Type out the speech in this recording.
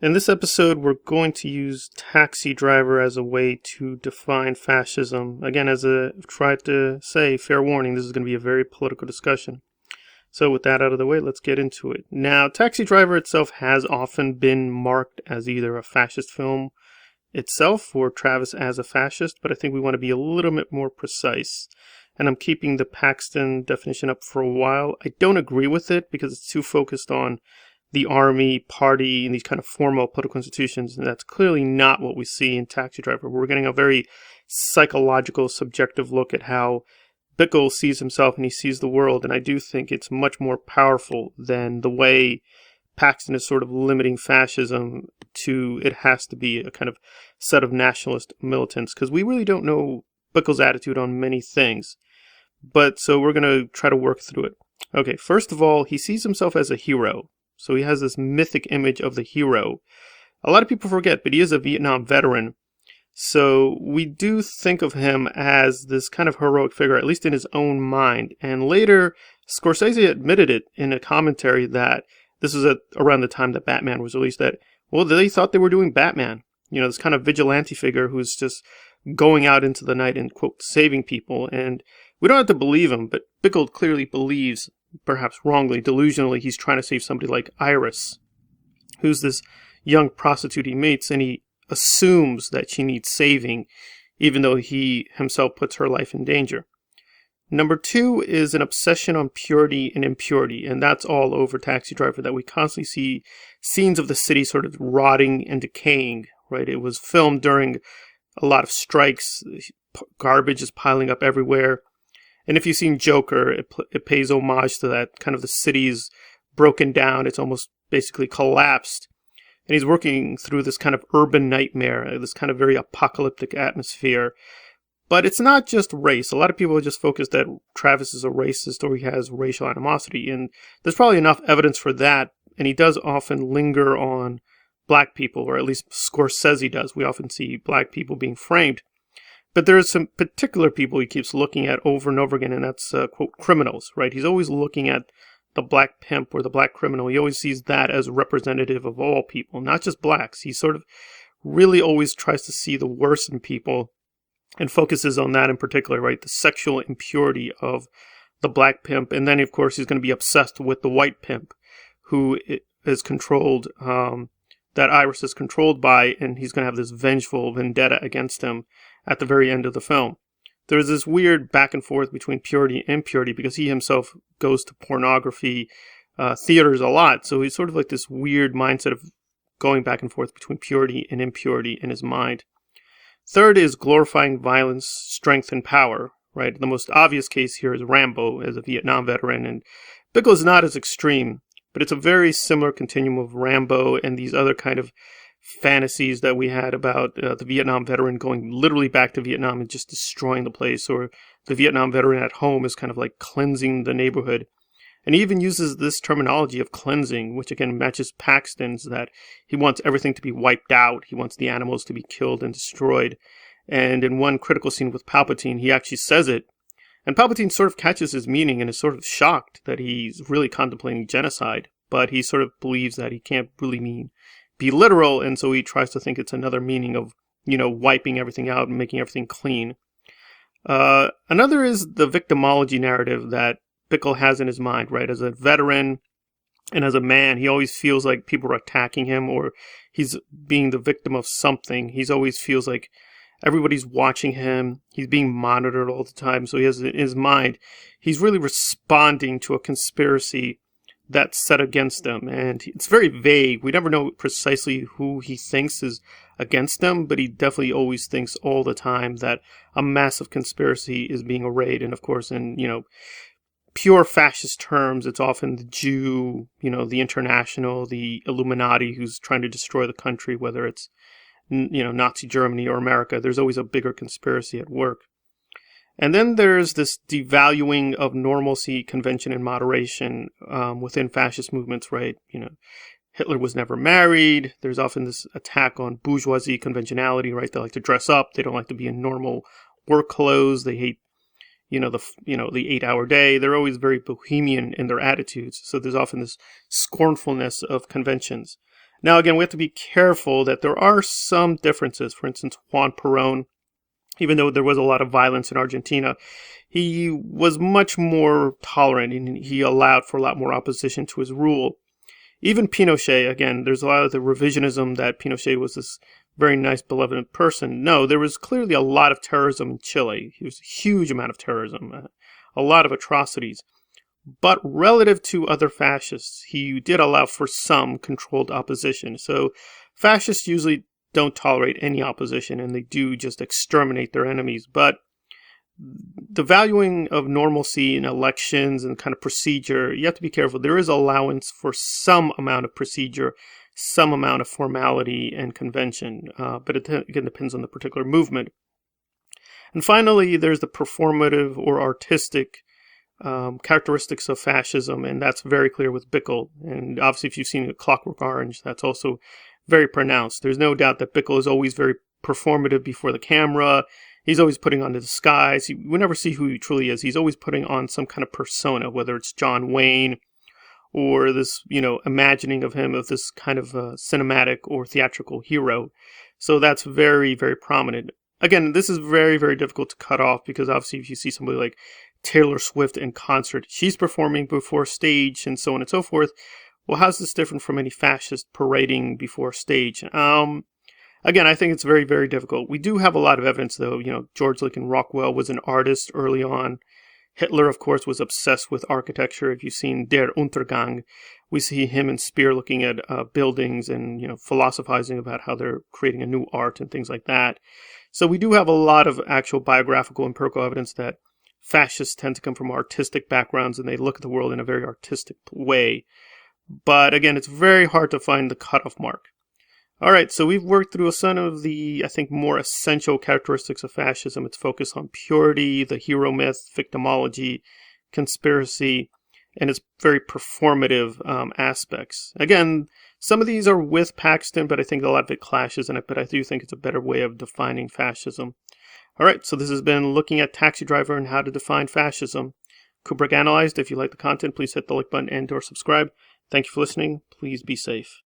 In this episode, we're going to use Taxi Driver as a way to define fascism. Again, as I tried to say, fair warning, this is going to be a very political discussion. So with that out of the way, let's get into it. Now, Taxi Driver itself has often been marked as either a fascist film itself or Travis as a fascist, but I think we want to be a little bit more precise. And I'm keeping the Paxton definition up for a while. I don't agree with it because it's too focused on the army, party, and these kind of formal political institutions, and that's clearly not what we see in Taxi Driver. We're getting a very psychological, subjective look at how Bickle sees himself and he sees the world, and I do think it's much more powerful than the way Paxton is sort of limiting fascism to it has to be a kind of set of nationalist militants, because we really don't know Bickle's attitude on many things. But so we're going to try to work through it. Okay, first of all, he sees himself as a hero. So he has this mythic image of the hero. A lot of people forget, but he is a Vietnam veteran. So we do think of him as this kind of heroic figure, at least in his own mind. And later, Scorsese admitted it in a commentary that this was around the time that Batman was released, that, well, they thought they were doing Batman. You know, this kind of vigilante figure who's just going out into the night and, quote, saving people. And we don't have to believe him, but Bickle clearly believes, perhaps wrongly, delusionally, he's trying to save somebody like Iris, who's this young prostitute he meets, and he assumes that she needs saving, even though he himself puts her life in danger. Number two is an obsession on purity and impurity, and that's all over Taxi Driver, that we constantly see scenes of the city sort of rotting and decaying, right? It was filmed during a lot of strikes, garbage is piling up everywhere. And if you've seen Joker, it pays homage to that, kind of the city's broken down. It's almost basically collapsed. And he's working through this kind of urban nightmare, this kind of very apocalyptic atmosphere. But it's not just race. A lot of people are just focused that Travis is a racist or he has racial animosity. And there's probably enough evidence for that. And he does often linger on black people, or at least Scorsese does. We often see black people being framed. But there are some particular people he keeps looking at over and over again, and that's, quote, criminals, right? He's always looking at the black pimp or the black criminal. He always sees that as representative of all people, not just blacks. He sort of really always tries to see the worst in people and focuses on that in particular, right? The sexual impurity of the black pimp. And then, of course, he's going to be obsessed with the white pimp who is controlled, that Iris is controlled by, and he's going to have this vengeful vendetta against him at the very end of the film. There's this weird back and forth between purity and impurity because he himself goes to pornography theaters a lot. So he's sort of like this weird mindset of going back and forth between purity and impurity in his mind. Third is glorifying violence, strength, and power, right? The most obvious case here is Rambo as a Vietnam veteran, and Bickle is not as extreme, but it's a very similar continuum of Rambo and these other kind of fantasies that we had about the Vietnam veteran going literally back to Vietnam and just destroying the place, or the Vietnam veteran at home is kind of like cleansing the neighborhood. And he even uses this terminology of cleansing, which again matches Paxton's, that he wants everything to be wiped out. He wants the animals to be killed and destroyed. And in one critical scene with Palpatine, he actually says it. And Palpatine sort of catches his meaning and is sort of shocked that he's really contemplating genocide. But he sort of believes that he can't really be literal, and so he tries to think it's another meaning of, you know, wiping everything out and making everything clean. Another is the victimology narrative that Bickle has in his mind, right? As a veteran and as a man, he always feels like people are attacking him or he's being the victim of something. He always feels like everybody's watching him. He's being monitored all the time. So he has in his mind, he's really responding to a conspiracy that's set against them. And it's very vague. We never know precisely who he thinks is against them, but he definitely always thinks all the time that a massive conspiracy is being arrayed. And of course, in, you know, pure fascist terms, it's often the Jew, you know, the International, the Illuminati who's trying to destroy the country, whether it's, you know, Nazi Germany or America. There's always a bigger conspiracy at work. And then there's this devaluing of normalcy, convention, and moderation within fascist movements, right? You know, Hitler was never married. There's often this attack on bourgeoisie conventionality, right? They like to dress up. They don't like to be in normal work clothes. They hate, the 8-hour day. They're always very bohemian in their attitudes. So there's often this scornfulness of conventions. Now, again, we have to be careful that there are some differences. For instance, Juan Perón, even though there was a lot of violence in Argentina, he was much more tolerant and he allowed for a lot more opposition to his rule. Even Pinochet, again, there's a lot of the revisionism that Pinochet was this very nice, benevolent person. No, there was clearly a lot of terrorism in Chile. There was a huge amount of terrorism, a lot of atrocities. But relative to other fascists, he did allow for some controlled opposition. So fascists usually don't tolerate any opposition, and they do just exterminate their enemies. But the valuing of normalcy in elections and kind of procedure, you have to be careful. There is allowance for some amount of procedure, some amount of formality and convention, but it again depends on the particular movement. And finally, there's the performative or artistic characteristics of fascism, and that's very clear with Bickel. And obviously, if you've seen A Clockwork Orange, that's also very pronounced. There's no doubt that Bickel is always very performative before the camera. He's always putting on the disguise. We never see who he truly is. He's always putting on some kind of persona, whether it's John Wayne or this, imagining of him of this kind of cinematic or theatrical hero. So that's very, very prominent. Again, this is very, very difficult to cut off because obviously if you see somebody like Taylor Swift in concert, she's performing before stage and so on and so forth. Well, how's this different from any fascist parading before stage? Again, I think it's very, very difficult. We do have a lot of evidence, though. George Lincoln Rockwell was an artist early on. Hitler, of course, was obsessed with architecture. If you've seen Der Untergang, we see him and Speer looking at buildings and, philosophizing about how they're creating a new art and things like that. So we do have a lot of actual biographical empirical evidence that fascists tend to come from artistic backgrounds and they look at the world in a very artistic way. But again, it's very hard to find the cutoff mark. All right, so we've worked through some of the, I think, more essential characteristics of fascism. It's focused on purity, the hero myth, victimology, conspiracy, and its very performative aspects. Again, some of these are with Paxton, but I think a lot of it clashes in it, but I do think it's a better way of defining fascism. All right, so this has been looking at Taxi Driver and how to define fascism. Kubrick Analyzed. If you like the content, please hit the like button and or subscribe. Thank you for listening. Please be safe.